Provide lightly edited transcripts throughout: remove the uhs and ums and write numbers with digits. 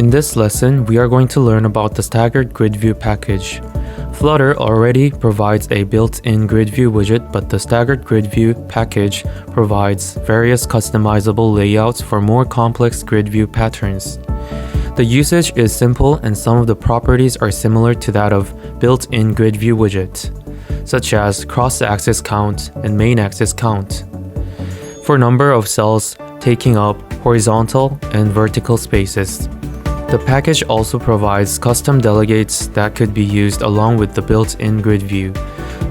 In this lesson, we are going to learn about the staggered grid view package. Flutter already provides a built-in grid view widget, but the staggered grid view package provides various customizable layouts for more complex grid view patterns. The usage is simple and some of the properties are similar to that of built-in grid view widget, such as cross-axis count and main axis count, for number of cells taking up horizontal and vertical spaces. The package also provides custom delegates that could be used along with the built-in grid view.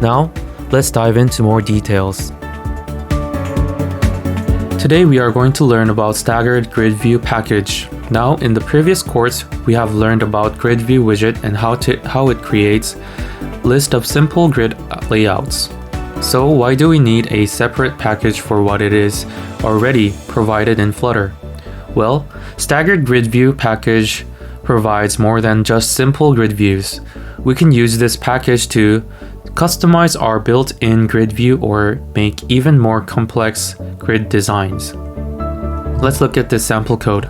Now, let's dive into more details. Today we are going to learn about staggered grid view package. Now, in the previous course, we have learned about grid view widget and how it creates list of simple grid layouts. So why do we need a separate package for what it is already provided in Flutter? Well, staggered grid view package provides more than just simple grid views. We can use this package to customize our built-in grid view or make even more complex grid designs. Let's look at this sample code.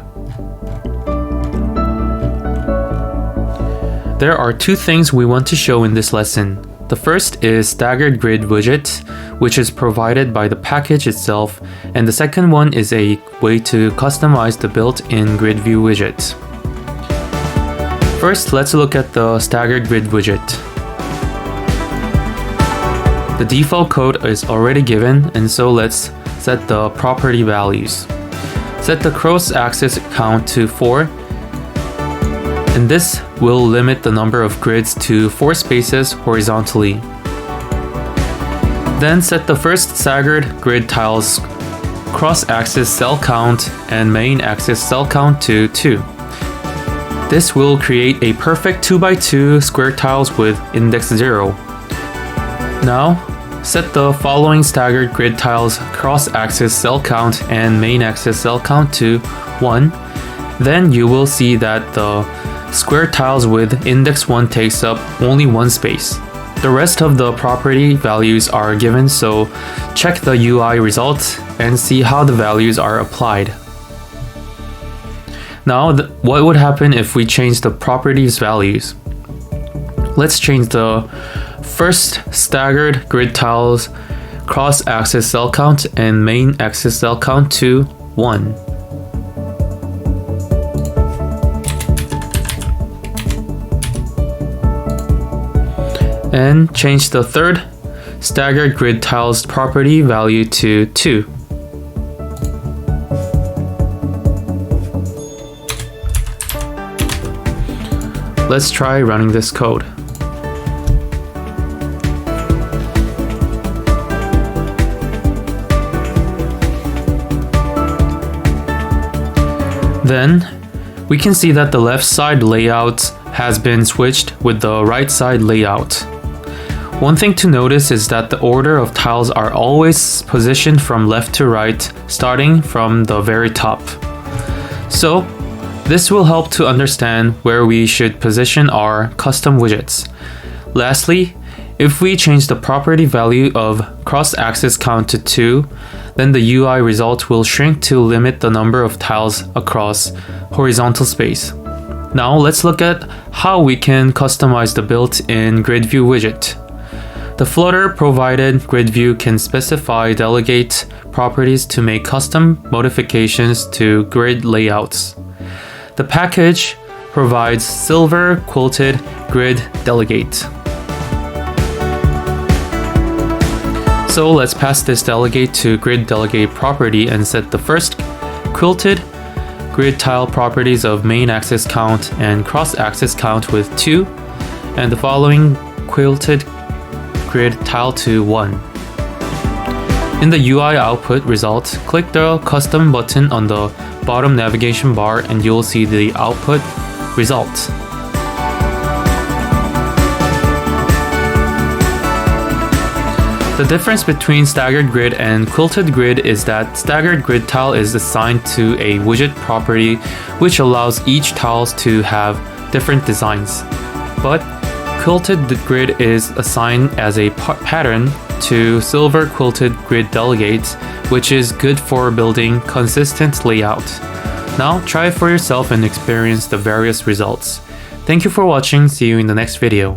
There are two things we want to show in this lesson. The first is staggered grid widget, which is provided by the package itself, and the second one is a way to customize the built-in grid view widget. First, let's look at the staggered grid widget. The default code is already given, and so let's set the property values. Set the cross-axis count to 4, and this will limit the number of grids to 4 spaces horizontally. Then set the first staggered grid tiles cross-axis cell count and main axis cell count to 2. This will create a perfect 2x2 square tiles with index 0. Now, set the following staggered grid tiles cross-axis cell count and main axis cell count to 1. Then you will see that the square tiles with index 1 takes up only 1 space. The rest of the property values are given, so check the UI results and see how the values are applied. Now, what would happen if we change the properties values? Let's change the first staggered grid tiles cross-axis cell count and main axis cell count to 1. And change the third staggered grid tiles property value to 2. Let's try running this code. Then, we can see that the left side layout has been switched with the right side layout. One thing to notice is that the order of tiles are always positioned from left to right, starting from the very top. So, this will help to understand where we should position our custom widgets. Lastly, if we change the property value of cross-axis count to 2, then the UI result will shrink to limit the number of tiles across horizontal space. Now let's look at how we can customize the built-in grid view widget. The Flutter provided grid view can specify delegate properties to make custom modifications to grid layouts. The package provides silver quilted grid delegate. So let's pass this delegate to grid delegate property and set the first quilted grid tile properties of main axis count and cross axis count with 2, and the following quilted grid tile to 1. In the UI output result, click the custom button on the bottom navigation bar and you'll see the output result. The difference between staggered grid and quilted grid is that staggered grid tile is assigned to a widget property which allows each tiles to have different designs. But quilted grid is assigned as a pattern to silver quilted grid delegate, which is good for building consistent layout. Now try it for yourself and experience the various results. Thank you for watching, see you in the next video.